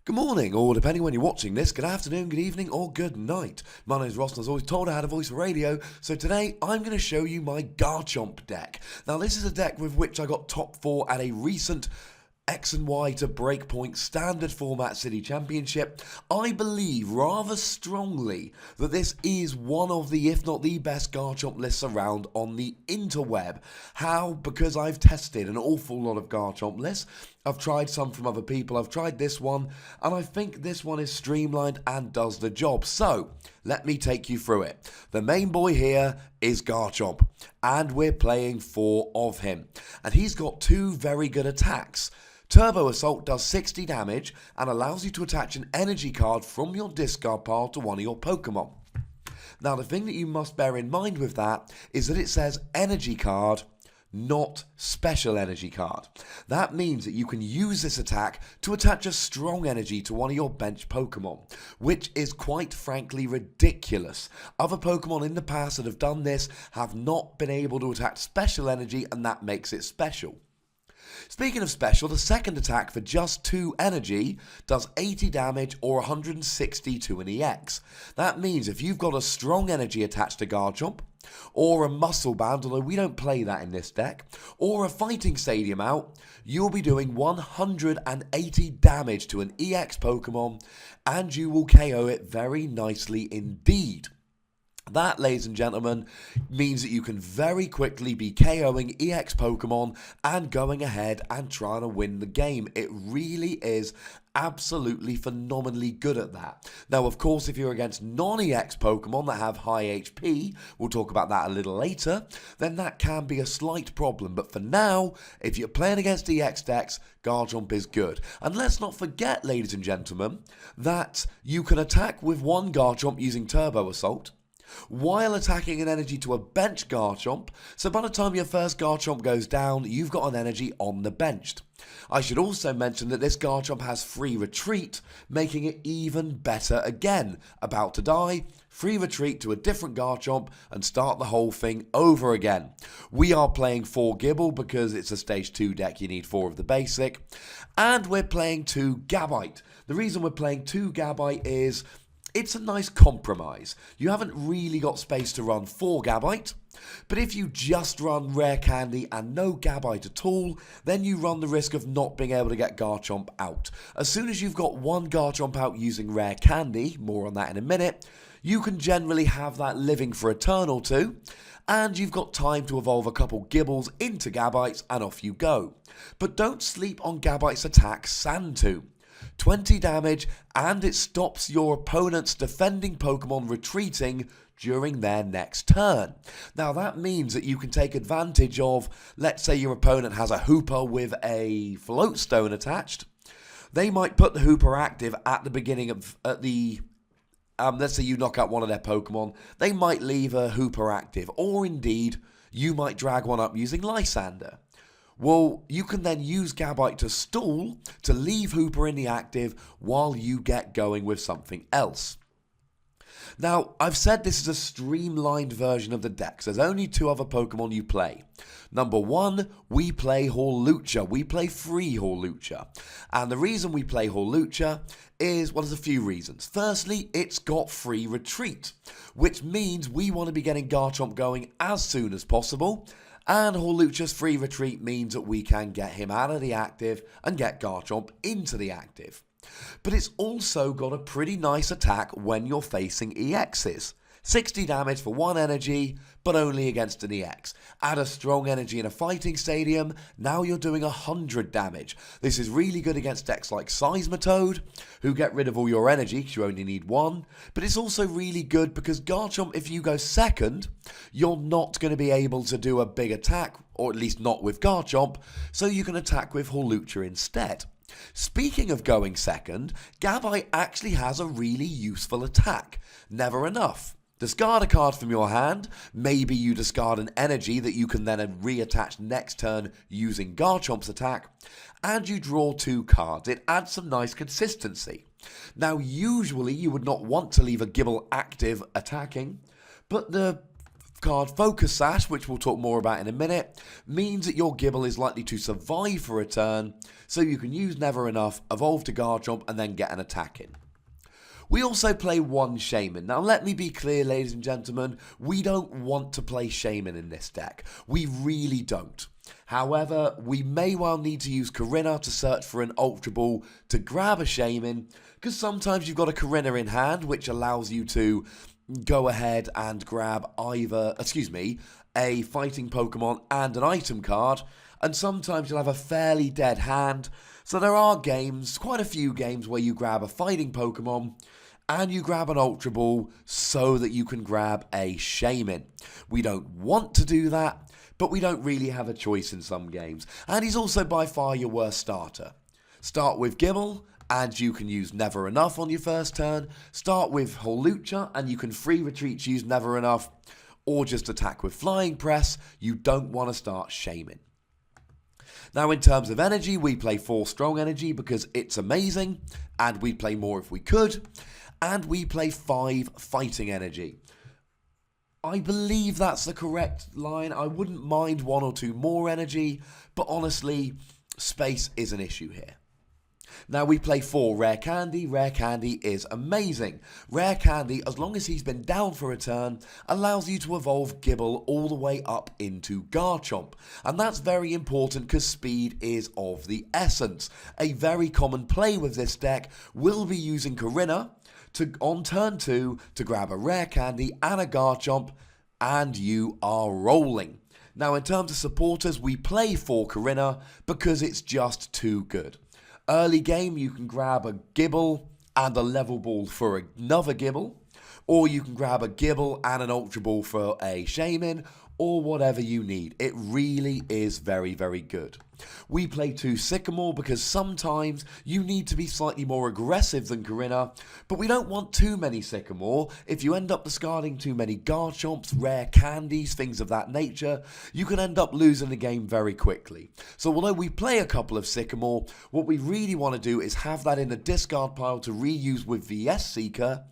Good morning, or depending when you're watching this, good afternoon, good evening, or good night. My name is Ross, and as always told, I had a voice for radio, so today I'm going to show you my Garchomp deck. Now, this is a deck with which I got top 4 at a recent X and Y to BreakPoint Standard Format City Championship. I believe rather strongly that this is one of the, if not the best Garchomp lists around on the interweb. How? Because I've tested an awful lot of Garchomp lists. I've tried some from other people, I've tried this one, and I think this one is streamlined and does the job. So, let me take you through it. The main boy here is Garchomp, and we're playing 4 of him. And he's got 2 very good attacks. Turbo Assault does 60 damage and allows you to attach an energy card from your discard pile to one of your Pokemon. Now, the thing that you must bear in mind with that is that it says energy card, not special energy card. That means that you can use this attack to attach a strong energy to one of your bench Pokemon, which is quite frankly ridiculous. Other Pokemon in the past that have done this have not been able to attach special energy, and that makes it special. Speaking of special, the second attack for just 2 energy does 80 damage or 160 to an EX. That means if you've got a strong energy attached to Garchomp, or a muscle band, although we don't play that in this deck, or a fighting stadium out, you'll be doing 180 damage to an EX Pokemon, and you will KO it very nicely indeed. That, ladies and gentlemen, means that you can very quickly be KOing EX Pokemon and going ahead and trying to win the game. It really is absolutely phenomenally good at that. Now, of course, if you're against non-EX Pokemon that have high HP, we'll talk about that a little later, then that can be a slight problem. But for now, if you're playing against EX decks, Garchomp is good. And let's not forget, ladies and gentlemen, that you can attack with one Garchomp using Turbo Assault, while attacking an energy to a bench Garchomp, so by the time your first Garchomp goes down, you've got an energy on the bench. I should also mention that this Garchomp has free retreat, making it even better again. About to die, free retreat to a different Garchomp and start the whole thing over again. We are playing 4 Gibble because it's a stage 2 deck, you need 4 of the basic, and we're playing 2 Gabite. The reason we're playing 2 Gabite is it's a nice compromise. You haven't really got space to run 4 Gabite, but if you just run Rare Candy and no Gabite at all, then you run the risk of not being able to get Garchomp out. As soon as you've got 1 Garchomp out using Rare Candy, more on that in a minute, you can generally have that living for a turn or 2, and you've got time to evolve a couple Gibbles into Gabites and off you go. But don't sleep on Gabite's attack Sand Tomb. 20 damage, and it stops your opponent's defending Pokemon retreating during their next turn. Now that means that you can take advantage of, let's say your opponent has a Hooper with a Float Stone attached. They might put the Hooper active at the beginning of, let's say you knock out one of their Pokemon, they might leave a Hooper active, or indeed, you might drag one up using Lysander. Well, you can then use Gabite to stall to leave Hooper in the active while you get going with something else. Now, I've said this is a streamlined version of the deck. So there's only 2 other Pokemon you play. Number 1, we play Hawlucha. We play free Hawlucha. And the reason we play Hawlucha is, well, there's a few reasons. Firstly, it's got free retreat, which means we want to be getting Garchomp going as soon as possible. And Hawlucha's free retreat means that we can get him out of the active and get Garchomp into the active. But it's also got a pretty nice attack when you're facing EXs. 60 damage for 1 energy, but only against an EX. Add a strong energy in a fighting stadium, now you're doing 100 damage. This is really good against decks like Seismitoad, who get rid of all your energy because you only need 1. But it's also really good because Garchomp, if you go second, you're not going to be able to do a big attack, or at least not with Garchomp, so you can attack with Hawlucha instead. Speaking of going second, Gabite actually has a really useful attack. Never Enough. Discard a card from your hand, maybe you discard an energy that you can then reattach next turn using Garchomp's attack, and you draw 2 cards. It adds some nice consistency. Now, usually you would not want to leave a Gibble active attacking, but the card Focus Sash, which we'll talk more about in a minute, means that your Gibble is likely to survive for a turn, so you can use Never Enough, evolve to Garchomp, and then get an attack in. We also play one Shaman. Now let me be clear, ladies and gentlemen, we don't want to play Shaman in this deck. We really don't. However, we may well need to use Corinna to search for an Ultra Ball to grab a Shaman, because sometimes you've got a Corinna in hand, which allows you to go ahead and grab a fighting Pokemon and an item card, and sometimes you'll have a fairly dead hand. So there are games, quite a few games, where you grab a fighting Pokemon and you grab an Ultra Ball so that you can grab a Shaman. We don't want to do that, but we don't really have a choice in some games. And he's also by far your worst starter. Start with Gibble, and you can use Never Enough on your first turn. Start with Hawlucha, and you can free retreat to use Never Enough, or just attack with Flying Press. You don't want to start Shaman. Now, in terms of energy, we play 4 strong energy because it's amazing, and we'd play more if we could, and we play 5 fighting energy. I believe that's the correct line. I wouldn't mind 1 or 2 more energy, but honestly, space is an issue here. Now we play 4 Rare Candy. Rare Candy is amazing. Rare Candy, as long as he's been down for a turn, allows you to evolve Gibble all the way up into Garchomp. And that's very important because speed is of the essence. A very common play with this deck will be using Corinna on turn 2 to grab a Rare Candy and a Garchomp, and you are rolling. Now in terms of supporters, we play 4 Corinna because it's just too good. Early game, you can grab a Gibble and a Level Ball for another Gibble, or you can grab a Gibble and an Ultra Ball for a Shaman, or whatever you need. It really is very, very good. We play 2 Sycamore because sometimes you need to be slightly more aggressive than Corinna, but we don't want too many Sycamore. If you end up discarding too many Garchomps, Rare Candies, things of that nature, you can end up losing the game very quickly. So although we play a couple of Sycamore, what we really want to do is have that in the discard pile to reuse with VS Seeker,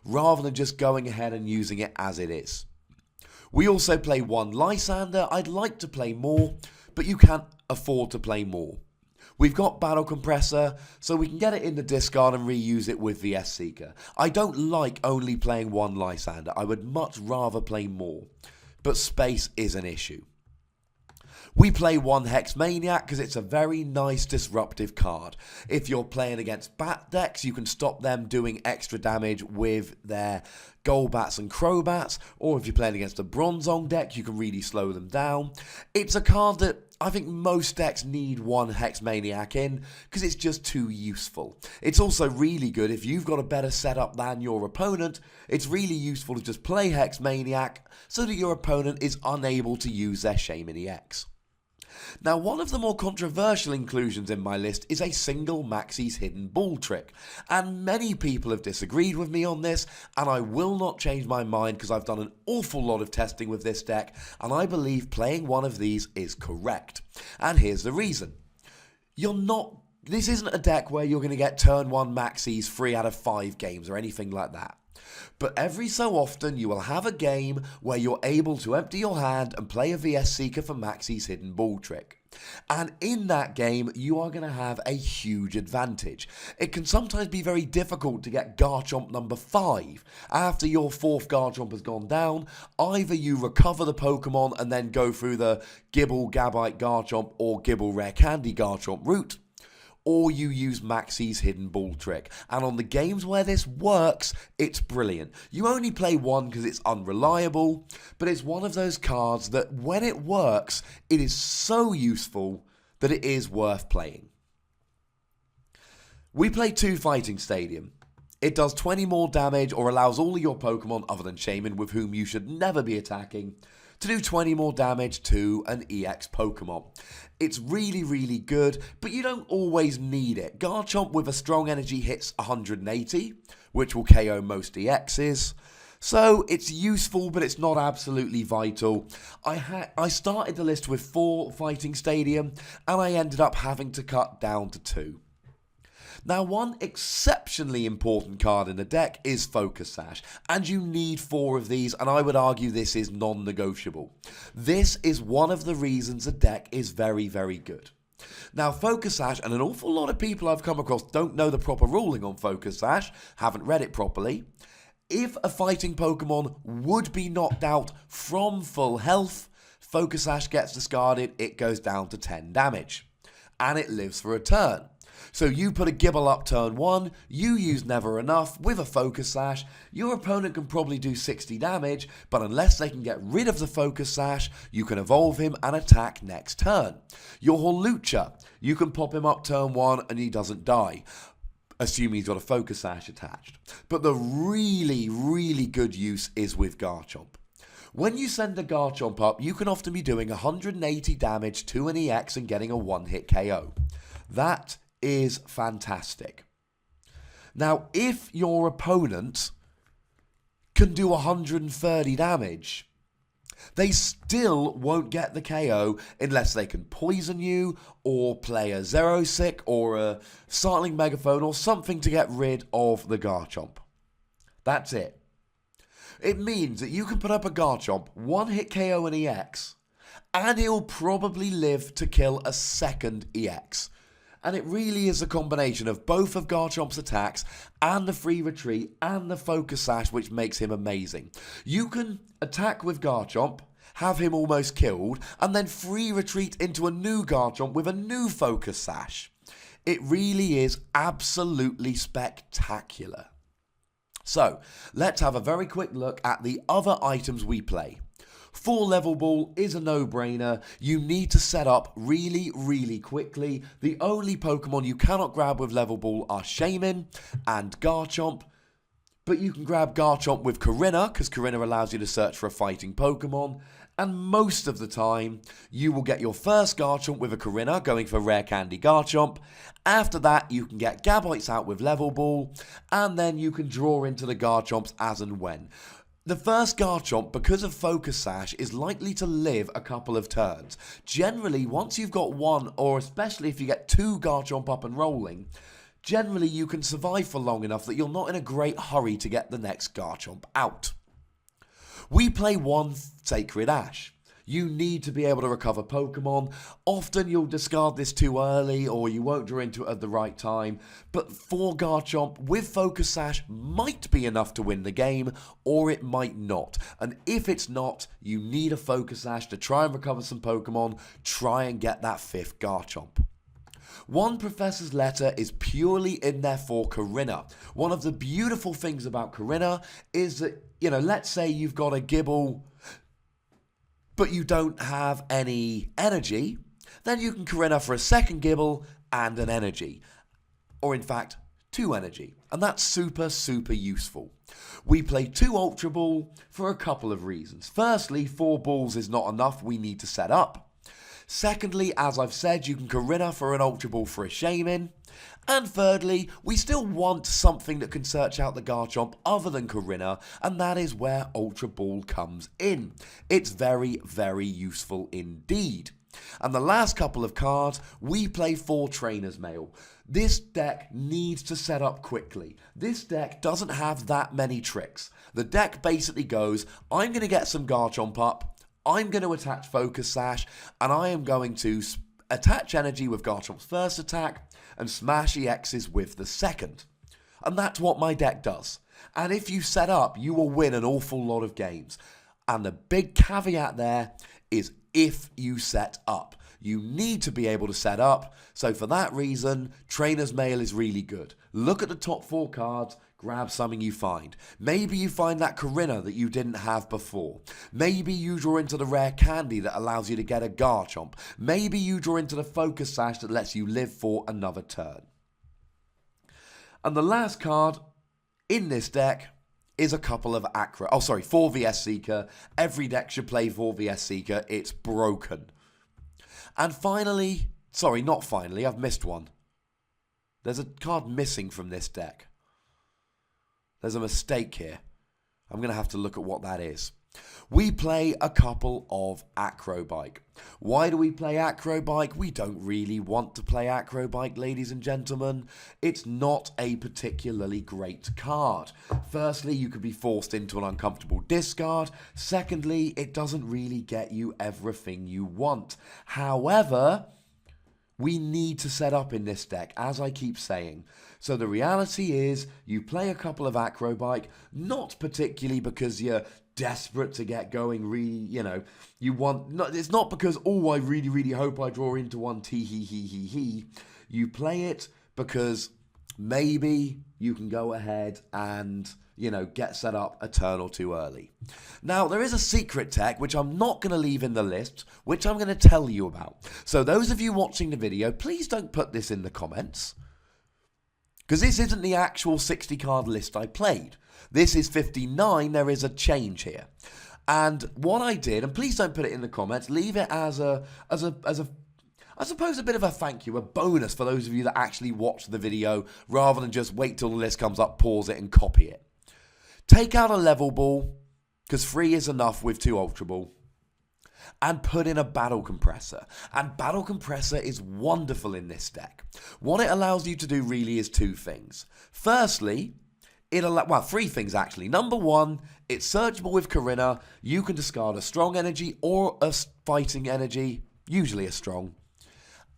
rather than just going ahead and using it as it is. We also play 1 Lysander. I'd like to play more, but you can't afford to play more. We've got Battle Compressor, so we can get it in the discard and reuse it with VS Seeker. I don't like only playing 1 Lysander. I would much rather play more, but space is an issue. We play 1 Hex Maniac because it's a very nice disruptive card. If you're playing against bat decks, you can stop them doing extra damage with their Golbats and Crobats, or if you're playing against a Bronzong deck, you can really slow them down. It's a card that I think most decks need 1 Hex Maniac in because it's just too useful. It's also really good if you've got a better setup than your opponent. It's really useful to just play Hex Maniac so that your opponent is unable to use their Shaman EX. Now, one of the more controversial inclusions in my list is a single Maxie's Hidden Ball trick, and many people have disagreed with me on this, and I will not change my mind because I've done an awful lot of testing with this deck, and I believe playing one of these is correct. And here's the reason. This isn't a deck where you're going to get turn 1 Maxies 3 out of 5 games or anything like that. But every so often you will have a game where you're able to empty your hand and play a VS Seeker for Maxie's Hidden Ball trick. And in that game, you are going to have a huge advantage. It can sometimes be very difficult to get Garchomp number 5. After your 4th Garchomp has gone down, either you recover the Pokemon and then go through the Gibble Gabite Garchomp or Gibble Rare Candy Garchomp route, or you use Maxie's Hidden Ball trick. And on the games where this works, it's brilliant. You only play 1 because it's unreliable, but it's one of those cards that when it works, it is so useful that it is worth playing. We play 2 Fighting Stadium. It does 20 more damage or allows all of your Pokemon other than Shaman, with whom you should never be attacking, to do 20 more damage to an EX Pokemon. It's really, really good, but you don't always need it. Garchomp with a strong energy hits 180, which will KO most EXs. So it's useful, but it's not absolutely vital. I started the list with 4 Fighting Stadium, and I ended up having to cut down to 2. Now, one exceptionally important card in the deck is Focus Sash, and you need 4 of these, and I would argue this is non-negotiable. This is one of the reasons the deck is very, very good. Now, Focus Sash, and an awful lot of people I've come across don't know the proper ruling on Focus Sash, haven't read it properly. If a fighting Pokemon would be knocked out from full health, Focus Sash gets discarded, it goes down to 10 damage. And it lives for a turn. So you put a Gibble up turn 1, you use Never Enough with a Focus Sash, your opponent can probably do 60 damage, but unless they can get rid of the Focus Sash, you can evolve him and attack next turn. Your Hawlucha, you can pop him up turn 1 and he doesn't die, assuming he's got a Focus Sash attached. But the really, really good use is with Garchomp. When you send a Garchomp up, you can often be doing 180 damage to an EX and getting a one-hit KO. That is fantastic. Now, if your opponent can do 130 damage, they still won't get the KO unless they can poison you or play a Xerosic or a Startling Megaphone or something to get rid of the Garchomp. That's it. It means that you can put up a Garchomp, one-hit KO an EX, and he'll probably live to kill a second EX. And it really is a combination of both of Garchomp's attacks and the free retreat and the Focus Sash which makes him amazing. You can attack with Garchomp, have him almost killed, and then free retreat into a new Garchomp with a new Focus Sash. It really is absolutely spectacular. So, let's have a very quick look at the other items we play. 4 Level Ball is a no-brainer. You need to set up really, really quickly. The only Pokemon you cannot grab with Level Ball are Shaymin and Garchomp. But you can grab Garchomp with Korrina, because Korrina allows you to search for a fighting Pokemon. And most of the time, you will get your first Garchomp with a Korrina, going for Rare Candy Garchomp. After that, you can get Gaboites out with Level Ball, and then you can draw into the Garchomps as and when. The first Garchomp, because of Focus Sash, is likely to live a couple of turns. Generally, once you've got one, or especially if you get 2 Garchomp up and rolling, generally you can survive for long enough that you're not in a great hurry to get the next Garchomp out. We play 1 Sacred Ash. You need to be able to recover Pokemon. Often you'll discard this too early or you won't draw into it at the right time. But 4 Garchomp with Focus Sash might be enough to win the game, or it might not. And if it's not, you need a Focus Sash to try and recover some Pokemon. Try and get that 5th Garchomp. 1 Professor's Letter is purely in there for Korrina. One of the beautiful things about Korrina is that, let's say you've got a Gibble, but you don't have any energy, then you can Korrina for a second Gibble and an energy. Or in fact, 2 energy. And that's super, super useful. We play 2 Ultra Ball for a couple of reasons. Firstly, 4 balls is not enough, we need to set up. Secondly, as I've said, you can Korrina for an Ultra Ball for a Shaymin. And thirdly, we still want something that can search out the Garchomp other than Korrina, and that is where Ultra Ball comes in. It's very, very useful indeed. And the last couple of cards, we play 4 Trainer's Mail. This deck needs to set up quickly. This deck doesn't have that many tricks. The deck basically goes, I'm going to get some Garchomp up, I'm going to attach Focus Sash, and I am going to attach energy with Garchomp's first attack and smash EXs with the second. And that's what my deck does. And if you set up, you will win an awful lot of games. And the big caveat there is if you set up. You need to be able to set up. So for that reason, Trainer's Mail is really good. Look at the top 4 cards. Grab something you find. Maybe you find that Korrina that you didn't have before. Maybe you draw into the Rare Candy that allows you to get a Garchomp. Maybe you draw into the Focus Sash that lets you live for another turn. And the last card in this deck is a couple of 4 VS Seeker. Every deck should play 4 VS Seeker. It's broken. And finally, I've missed one. There's a card missing from this deck. There's a mistake here. I'm going to have to look at what that is. We play a couple of Acrobike. Why do we play Acrobike? We don't really want to play Acrobike, ladies and gentlemen. It's not a particularly great card. Firstly, you could be forced into an uncomfortable discard. Secondly, it doesn't really get you everything you want. However, we need to set up in this deck, as I keep saying. So the reality is, you play a couple of Acrobike, not particularly because you're desperate to get going, really, it's not because, I really hope I draw into one, tee. You play it because maybe you can go ahead and, get set up a turn or two early. Now, there is a secret tech, which I'm not going to leave in the list, which I'm going to tell you about. So those of you watching the video, please don't put this in the comments, because this isn't the actual 60 card list I played. This is 59, there is a change here. And what I did, and please don't put it in the comments, leave it as I suppose a bit of a thank you, a bonus for those of you that actually watch the video, rather than just wait till the list comes up, pause it and copy it. Take out a level ball, because 3 is enough with 2 Ultra Ball, and put in a Battle Compressor. And Battle Compressor is wonderful in this deck. What it allows you to do really is 2 things. Firstly, 3 things actually. Number 1, it's searchable with Corinna. You can discard a strong energy or a fighting energy, usually a strong,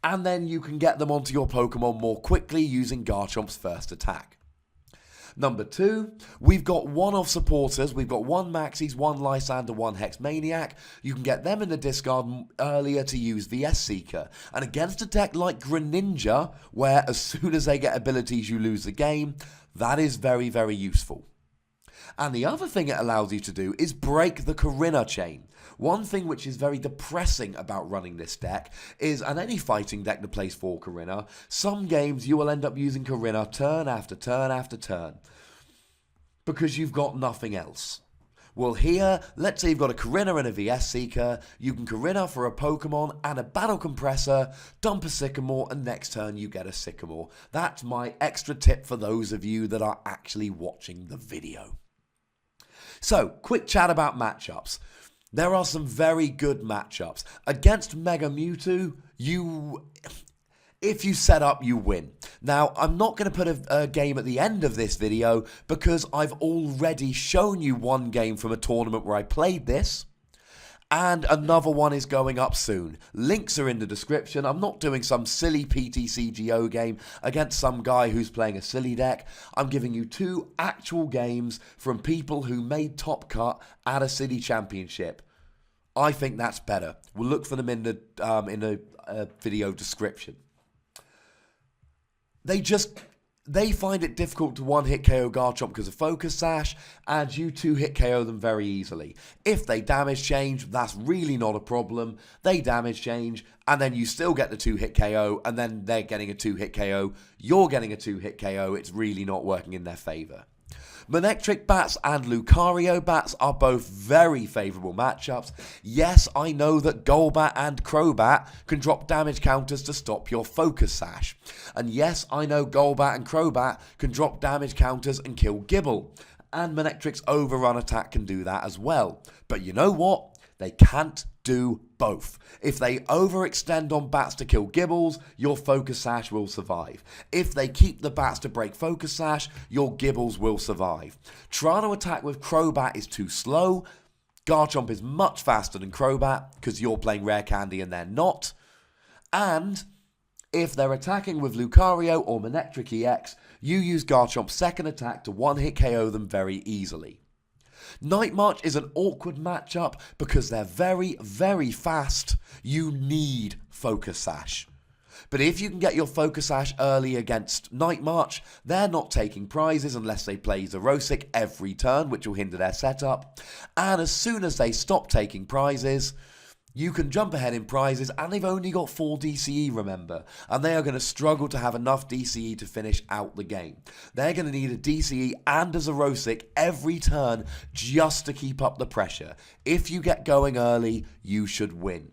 and then you can get them onto your Pokemon more quickly using Garchomp's first attack. Number 2, we've got one-off supporters. We've got 1 Maxie's, 1 Lysander, 1 Hex Maniac. You can get them in the discard earlier to use VS Seeker. And against a deck like Greninja, where as soon as they get abilities you lose the game, that is very, very useful. And the other thing it allows you to do is break the Corinna chain. One thing which is very depressing about running this deck is, and any fighting deck that plays for Corinna, some games you will end up using Corinna turn after turn after turn, because you've got nothing else. Well, here, let's say you've got a Corinna and a VS Seeker. You can Corinna for a Pokemon and a Battle Compressor, dump a Sycamore, and next turn you get a Sycamore. That's my extra tip for those of you that are actually watching the video. So, quick chat about matchups. There are some very good matchups. Against Mega Mewtwo, if you set up, you win. Now, I'm not going to put a game at the end of this video because I've already shown you one game from a tournament where I played this, and another one is going up soon. Links are in the description. I'm not doing some silly PTCGO game against some guy who's playing a silly deck. I'm giving you 2 actual games from people who made top cut at a city championship. I think that's better. We'll look for them in the video description. They find it difficult to one-hit KO Garchomp because of Focus Sash, and you 2-hit KO them very easily. If they damage change, that's really not a problem. They damage change, and then you still get the 2-hit KO, and then they're getting a 2-hit KO. You're getting a 2-hit KO. It's really not working in their favor. Manectric Bats and Lucario Bats are both very favourable matchups. Yes, I know that Golbat and Crobat can drop damage counters to stop your Focus Sash. And yes, I know Golbat and Crobat can drop damage counters and kill Gibble. And Manectric's Overrun attack can do that as well. But you know what? They can't do both. If they overextend on bats to kill Gibbles, your Focus Sash will survive. If they keep the bats to break Focus Sash, your Gibbles will survive. Trying to attack with Crobat is too slow. Garchomp is much faster than Crobat because you're playing Rare Candy and they're not. And if they're attacking with Lucario or Manectric EX, you use Garchomp's second attack to one-hit KO them very easily. Night March is an awkward matchup because they're very, very fast. You need Focus Sash. But if you can get your Focus Sash early against Night March, they're not taking prizes unless they play Zerosic every turn, which will hinder their setup. And as soon as they stop taking prizes, you can jump ahead in prizes, and they've only got 4 DCE, remember, and they are going to struggle to have enough DCE to finish out the game. They're going to need a DCE and a Zerosic every turn just to keep up the pressure. If you get going early, you should win.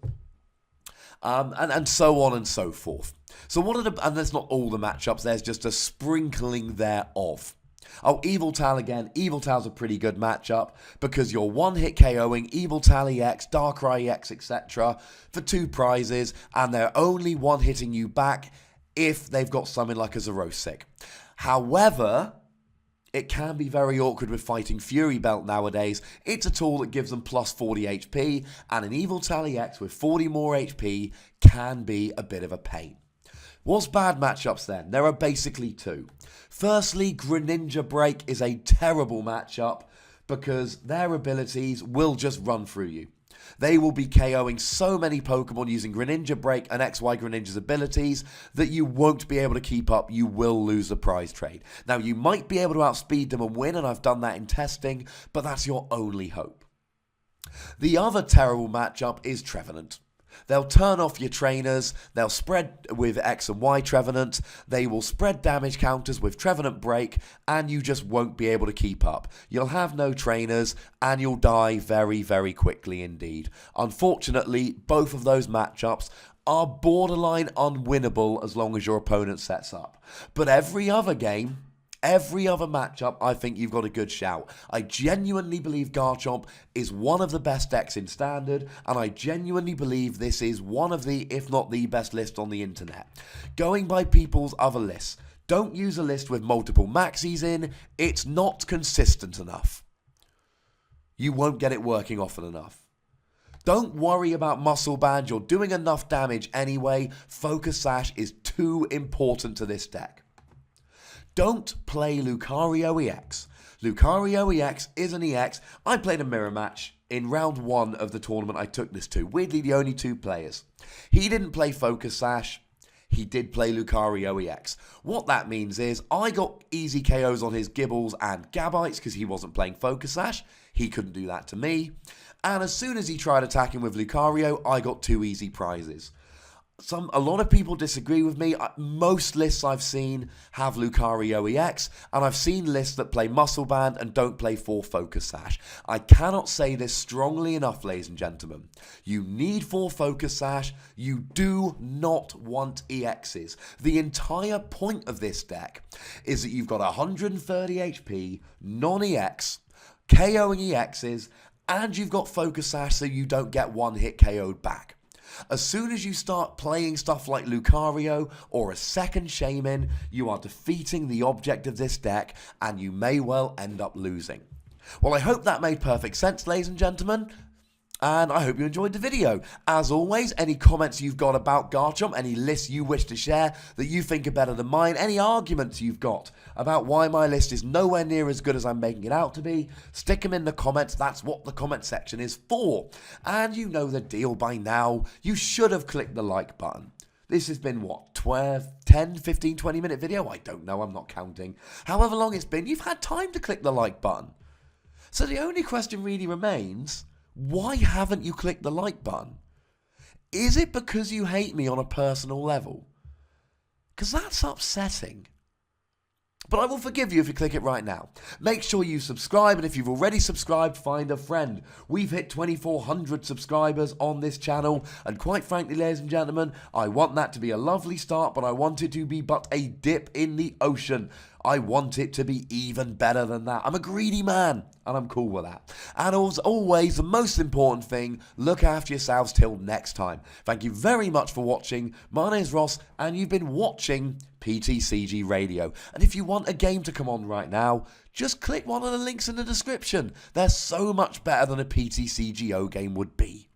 And so on and so forth. So what are and there's not all the matchups, there's just a sprinkling thereof. Oh, Eviltal again. Eviltal's a pretty good matchup because you're one-hit KOing Eviltal EX, Darkrai EX, etc. for 2 prizes, and they're only one-hitting you back if they've got something like a Xerosic. However, it can be very awkward with fighting Fury Belt nowadays. It's a tool that gives them plus 40 HP, and an Eviltal EX with 40 more HP can be a bit of a pain. What's bad matchups then? There are basically 2. Firstly, Greninja Break is a terrible matchup because their abilities will just run through you. They will be KOing so many Pokemon using Greninja Break and XY Greninja's abilities that you won't be able to keep up. You will lose the prize trade. Now, you might be able to outspeed them and win, and I've done that in testing, but that's your only hope. The other terrible matchup is Trevenant. They'll turn off your trainers, they'll spread with X and Y Trevenant, they will spread damage counters with Trevenant Break, and you just won't be able to keep up. You'll have no trainers, and you'll die very, very quickly indeed. Unfortunately, both of those matchups are borderline unwinnable as long as your opponent sets up. But every other game, every other matchup, I think you've got a good shout. I genuinely believe Garchomp is one of the best decks in Standard, and I genuinely believe this is one of the, if not the best list on the internet. Going by people's other lists, don't use a list with multiple maxis in, it's not consistent enough. You won't get it working often enough. Don't worry about Muscle Band, you're doing enough damage anyway. Focus Sash is too important to this deck. Don't play Lucario EX. Lucario EX is an EX. I played a mirror match in round 1 of the tournament I took this to. Weirdly, the only 2 players. He didn't play Focus Sash. He did play Lucario EX. What that means is I got easy KOs on his Gibbles and Gabites because he wasn't playing Focus Sash. He couldn't do that to me. And as soon as he tried attacking with Lucario, I got 2 easy prizes. A lot of people disagree with me. Most lists I've seen have Lucario EX, and I've seen lists that play Muscle Band and don't play 4 Focus Sash. I cannot say this strongly enough, ladies and gentlemen. You need 4 Focus Sash. You do not want EXs. The entire point of this deck is that you've got 130 HP, non-EX, KOing EXs, and you've got Focus Sash so you don't get one-hit KO'd back. As soon as you start playing stuff like Lucario or a second Shaymin, you are defeating the object of this deck, and you may well end up losing. Well, I hope that made perfect sense, ladies and gentlemen, and I hope you enjoyed the video. As always, any comments you've got about Garchomp, any lists you wish to share that you think are better than mine, any arguments you've got about why my list is nowhere near as good as I'm making it out to be, stick them in the comments. That's what the comment section is for. And you know the deal by now. You should have clicked the like button. This has been, what, 10, 15, 20-minute video? I don't know, I'm not counting. However long it's been, you've had time to click the like button. So the only question really remains, why haven't you clicked the like button? Is it because you hate me on a personal level? Because that's upsetting. But I will forgive you if you click it right now. Make sure you subscribe, and if you've already subscribed, find a friend. We've hit 2,400 subscribers on this channel, and quite frankly, ladies and gentlemen, I want that to be a lovely start, but I want it to be but a dip in the ocean. I want it to be even better than that. I'm a greedy man, and I'm cool with that. And as always, the most important thing, look after yourselves till next time. Thank you very much for watching. My name is Ross, and you've been watching PTCG Radio. And if you want a game to come on right now, just click one of the links in the description. They're so much better than a PTCGO game would be.